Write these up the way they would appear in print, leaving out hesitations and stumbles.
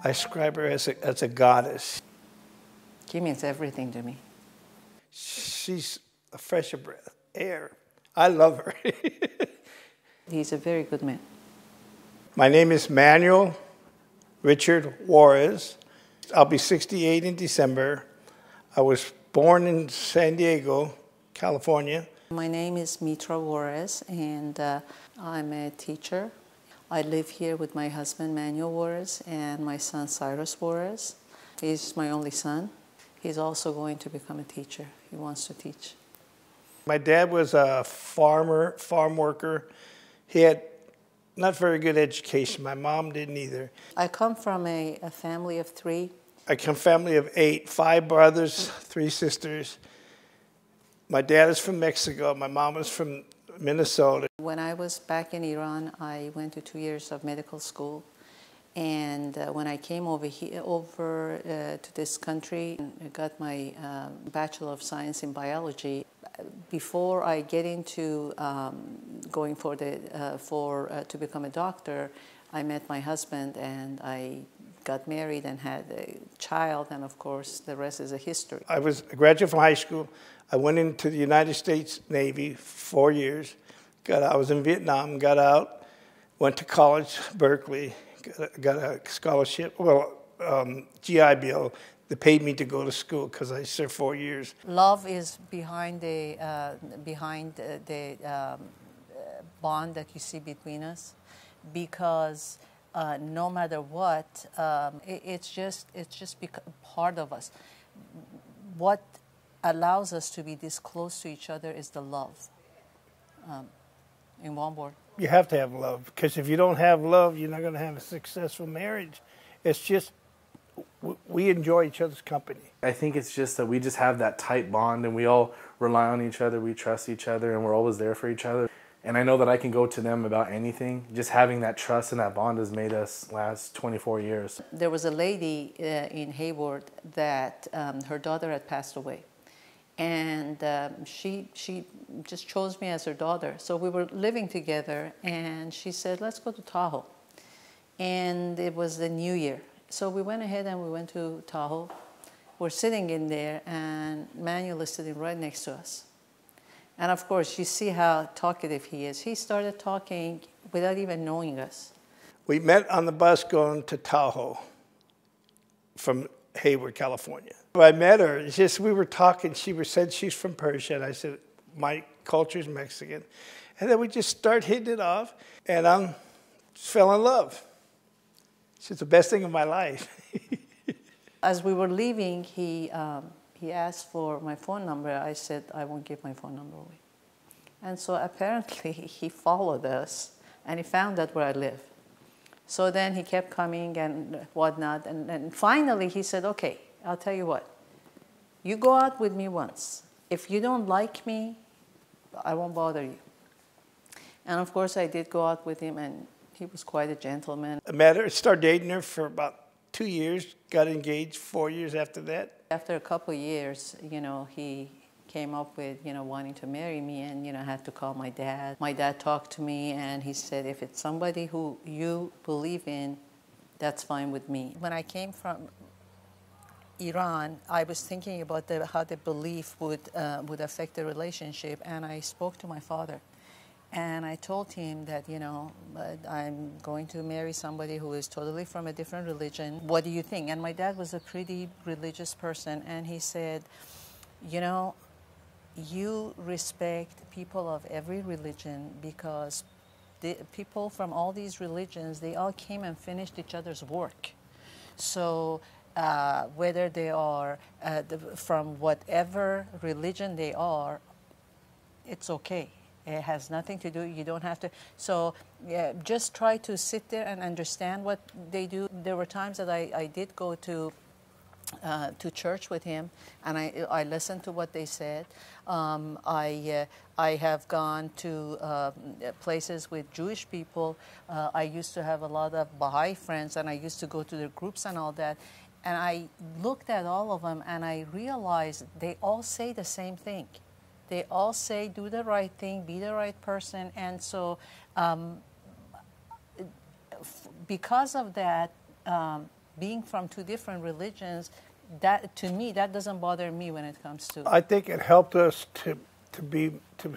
I describe her as a goddess. She means everything to me. She's a fresh breath, air. I love her. He's a very good man. My name is Manuel Richard Juarez. I'll be 68 in December. I was born in San Diego, California. My name is Mitra Juarez, and I'm a teacher. I live here with my husband, Manuel Juarez, and my son, Cyrus Juarez. He's my only son. He's also going to become a teacher. He wants to teach. My dad was a farm worker. He had not very good education. My mom didn't either. I come from a family of 3. I come from a family of 8, 5 brothers, 3 sisters. My dad is from Mexico. My mom is from Minnesota. When I was back in Iran, I went to 2 years of medical school. And when I came over to this country, I got my Bachelor of Science in Biology. Before I get into going to become a doctor, I met my husband and I got married and had a child, and of course the rest is a history. I was a graduate from high school. I went into the United States Navy 4 years. I was in Vietnam, got out, went to college, Berkeley, got a scholarship, GI Bill that paid me to go to school because I served 4 years. Love is behind the bond that you see between us, because no matter what, it's just part of us. What allows us to be this close to each other is the love. In one word. You have to have love, because if you don't have love, you're not going to have a successful marriage. It's just, we enjoy each other's company. I think it's just that we just have that tight bond, and we all rely on each other, we trust each other, and we're always there for each other. And I know that I can go to them about anything. Just having that trust and that bond has made us last 24 years. There was a lady in Hayward that her daughter had passed away. And she just chose me as her daughter. So we were living together, and she said, let's go to Tahoe. And it was the New Year. So we went ahead and we went to Tahoe. We're sitting in there, and Manuel is sitting right next to us. And of course, you see how talkative he is. He started talking without even knowing us. We met on the bus going to Tahoe from Hayward, California. I met her. It's just we were talking. She said she's from Persia, and I said my culture is Mexican. And then we just start hitting it off, and I just fell in love. It's the best thing of my life. As we were leaving, he asked for my phone number. I said I won't give my phone number away. And so apparently he followed us, and he found out where I live. So then he kept coming and whatnot, and finally he said, okay, I'll tell you what, you go out with me once. If you don't like me, I won't bother you. And of course I did go out with him, and he was quite a gentleman. I met her, started dating her for about 2 years, got engaged 4 years after that. After a couple of years, he came up with, wanting to marry me, and, I had to call my dad. My dad talked to me, and he said, if it's somebody who you believe in, that's fine with me. When I came from Iran, I was thinking about how the belief would affect the relationship, and I spoke to my father. And I told him that, I'm going to marry somebody who is totally from a different religion. What do you think? And my dad was a pretty religious person, and he said, you respect people of every religion, because the people from all these religions, they all came and finished each other's work. So whether they are from whatever religion they are, it's okay. It has nothing to do, you don't have to. So yeah, just try to sit there and understand what they do. There were times that I did go to church with him, and I listened to what they said. I have gone to places with Jewish people. I used to have a lot of Baha'i friends, and I used to go to their groups and all that. And I looked at all of them, and I realized they all say the same thing. They all say, do the right thing, be the right person. And so because of that, being from two different religions, that to me, that doesn't bother me when it comes to. I think it helped us to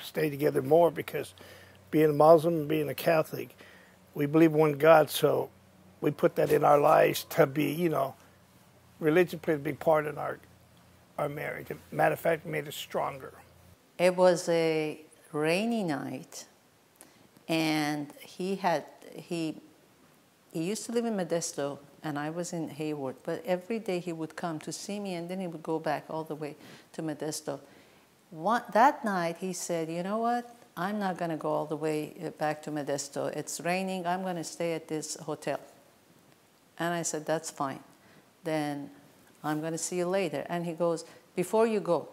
stay together more, because being a Muslim and being a Catholic, we believe in one God, so we put that in our lives to be, you know, religion played a big part in our marriage. Matter of fact, it made us stronger. It was a rainy night, and he used to live in Modesto, and I was in Hayward, but every day he would come to see me, and then he would go back all the way to Modesto. That night he said, you know what, I'm not going to go all the way back to Modesto. It's raining, I'm going to stay at this hotel. And I said, that's fine. Then I'm going to see you later. And he goes, before you go,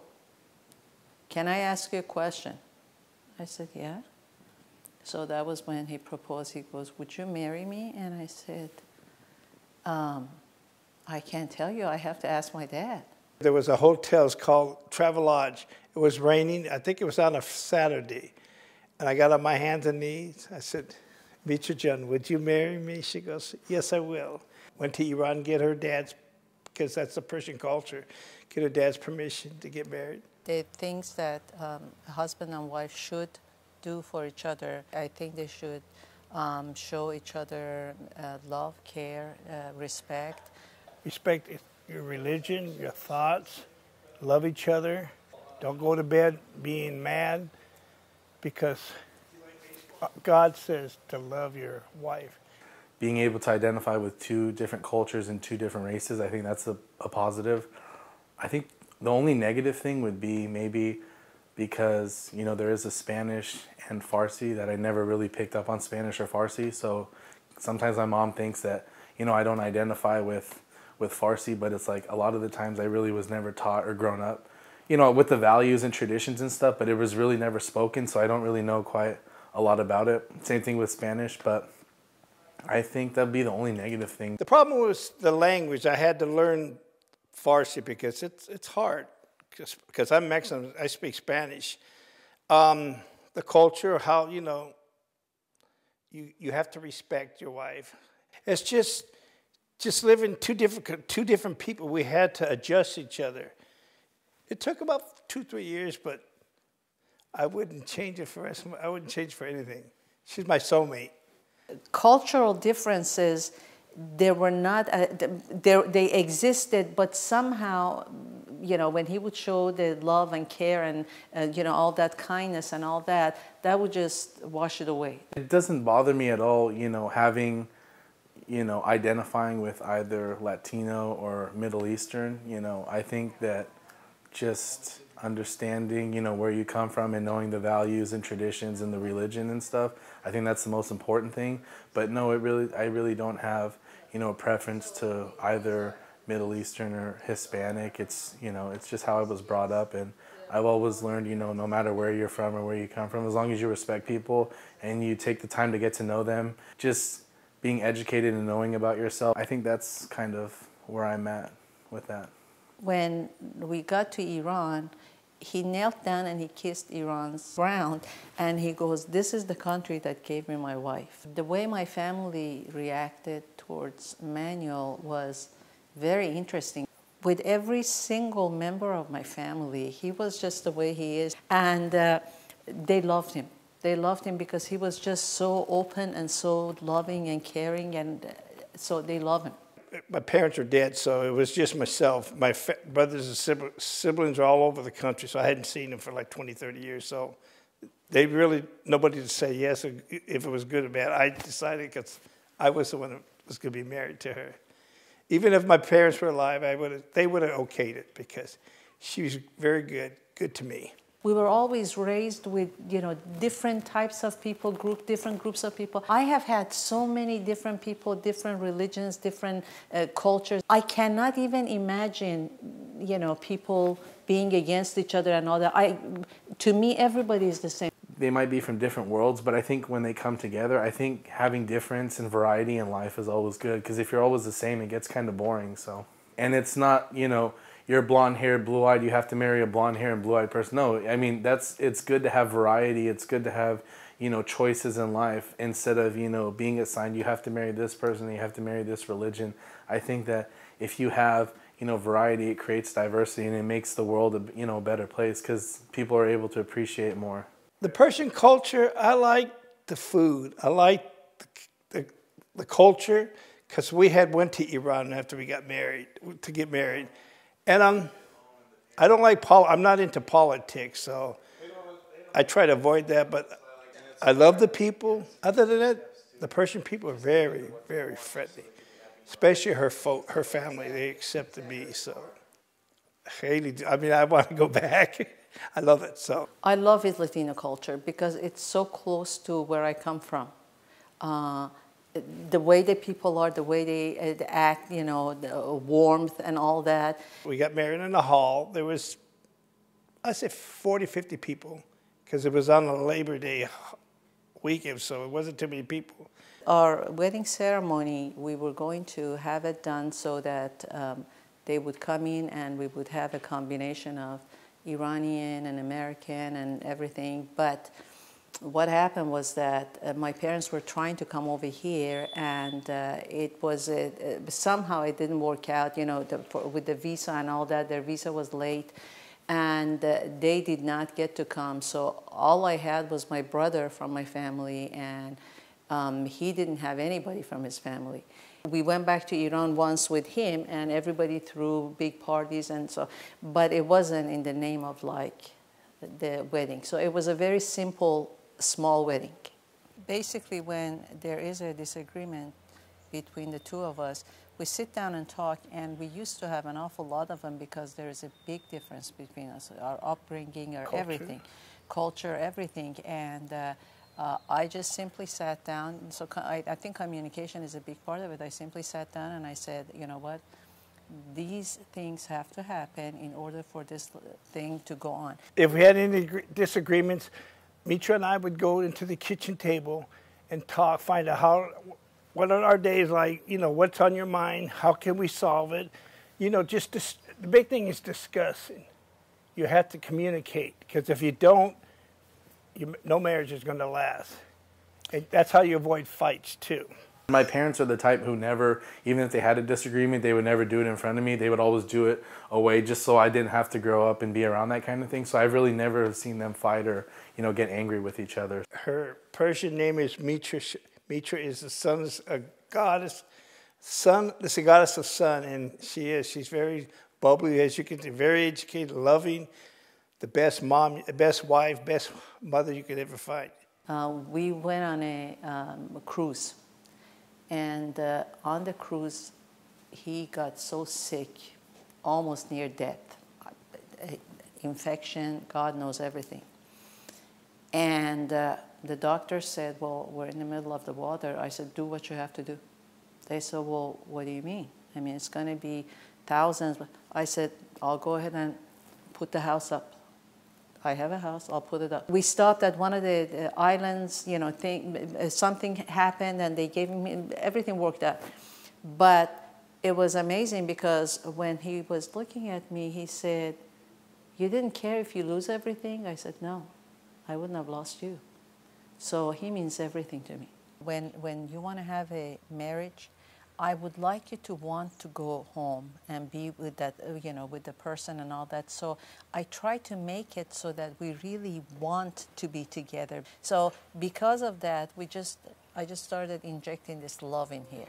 can I ask you a question? I said, yeah. So that was when he proposed. He goes, would you marry me? And I said, I can't tell you. I have to ask my dad. There was a hotel, it's called Travelodge. It was raining. I think it was on a Saturday. And I got on my hands and knees. I said, Mitra John, would you marry me? She goes, yes, I will. Went to Iran, get her dad's, because that's the Persian culture, get her dad's permission to get married. The things that a husband and wife should do for each other, I think they should show each other love, care, respect. Respect your religion, your thoughts, love each other. Don't go to bed being mad, because God says to love your wife. Being able to identify with two different cultures and two different races, I think that's a positive. I think the only negative thing would be maybe because, you know, there is a Spanish and Farsi that I never really picked up on Spanish or Farsi. So sometimes my mom thinks that, you know, I don't identify with Farsi, but it's like a lot of the times I really was never taught or grown up, you know, with the values and traditions and stuff, but it was really never spoken, so I don't really know quite a lot about it. Same thing with Spanish, but I think that'd be the only negative thing. The problem was the language. I had to learn Farsi because it's hard, because I'm Mexican, I speak Spanish. The culture, how, you know, you have to respect your wife. It's just living two different people. We had to adjust each other. It took about 2-3 years, but I wouldn't change it for I wouldn't change for anything. She's my soulmate. Cultural differences, they were not, they existed, but somehow, you know, when he would show the love and care and you know, all that kindness and all that, that would just wash it away. It doesn't bother me at all, you know, having, you know, identifying with either Latino or Middle Eastern. You know, I think that just understanding, you know, where you come from and knowing the values and traditions and the religion and stuff, I think that's the most important thing. But no, I really don't have, you know, a preference to either Middle Eastern or Hispanic. It's, you know, it's just how I was brought up, and I've always learned, you know, no matter where you're from or where you come from, as long as you respect people and you take the time to get to know them, just being educated and knowing about yourself, I think that's kind of where I'm at with that. When we got to Iran, he knelt down and he kissed Iran's ground, and he goes, this is the country that gave me my wife. The way my family reacted towards Manuel was very interesting. With every single member of my family, he was just the way he is, and they loved him. They loved him because he was just so open and so loving and caring, and so they love him. My parents are dead, so it was just myself. My brothers and siblings are all over the country, so I hadn't seen them for like 20, 30 years. So they really, nobody to say yes or if it was good or bad. I decided because I was the one that was going to be married to her. Even if my parents were alive, they would have okayed it because she was very good to me. We were always raised with, you know, different types of people, different groups of people. I have had so many different people, different religions, different cultures. I cannot even imagine, you know, people being against each other and all that. To me, everybody is the same. They might be from different worlds, but I think when they come together, I think having difference and variety in life is always good, because if you're always the same, it gets kind of boring. So, and it's not, you know, you're blonde-haired, blue-eyed, you have to marry a blonde-haired and blue-eyed person. No, I mean, it's good to have variety. It's good to have, choices in life instead of, being assigned you have to marry this person, you have to marry this religion. I think that if you have, variety, it creates diversity and it makes the world a better place because people are able to appreciate more. The Persian culture, I like the food. I like the culture because we had went to Iran after we got married, to get married. And I don't like, I'm not into politics, so I try to avoid that, but I love the people. Other than that, the Persian people are very, very friendly, especially her family. They accepted me, so I want to go back. I love it so. I love his Latino culture because it's so close to where I come from. The way that people are, the way they act, the warmth and all that. We got married in the hall. There was, I say 40, 50 people because it was on a Labor Day weekend, so it wasn't too many people. Our wedding ceremony, we were going to have it done so that they would come in and we would have a combination of Iranian and American and everything. But what happened was that my parents were trying to come over here, and somehow it didn't work out, with the visa and all that. Their visa was late, and they did not get to come. So all I had was my brother from my family, and he didn't have anybody from his family. We went back to Iran once with him, and everybody threw big parties, and so, but it wasn't in the name of like the wedding. So it was a very simple, small wedding. Basically, when there is a disagreement between the two of us, we sit down and talk, and we used to have an awful lot of them because there is a big difference between us, our upbringing, our everything, culture, everything. And I just simply sat down. So I think communication is a big part of it. I simply sat down and I said, you know what? These things have to happen in order for this thing to go on. If we had any disagreements, Mitra and I would go into the kitchen table and talk, find out what are our days like, what's on your mind, how can we solve it. The big thing is discussing. You have to communicate, because if you don't, no marriage is going to last. And that's how you avoid fights, too. My parents are the type who never, even if they had a disagreement, they would never do it in front of me. They would always do it away just so I didn't have to grow up and be around that kind of thing. So I've really never seen them fight or, get angry with each other. Her Persian name is Mitra. Mitra is the sun's a goddess. Sun, this is a goddess of sun, and she's very bubbly, as you can see, very educated, loving, the best mom, the best wife, best mother you could ever find. We went on a cruise. And on the cruise, he got so sick, almost near death. Infection, God knows everything. And the doctor said, well, we're in the middle of the water. I said, do what you have to do. They said, well, what do you mean? I mean, it's going to be thousands. I said, I'll go ahead and put the house up. I have a house, I'll put it up. We stopped at one of the islands, something happened and they gave me, everything worked out. But it was amazing because when he was looking at me, he said, you didn't care if you lose everything? I said, no, I wouldn't have lost you. So he means everything to me. When you want to have a marriage, I would like you to want to go home and be with that, with the person and all that. So I try to make it so that we really want to be together. So because of that, I just started injecting this love in here.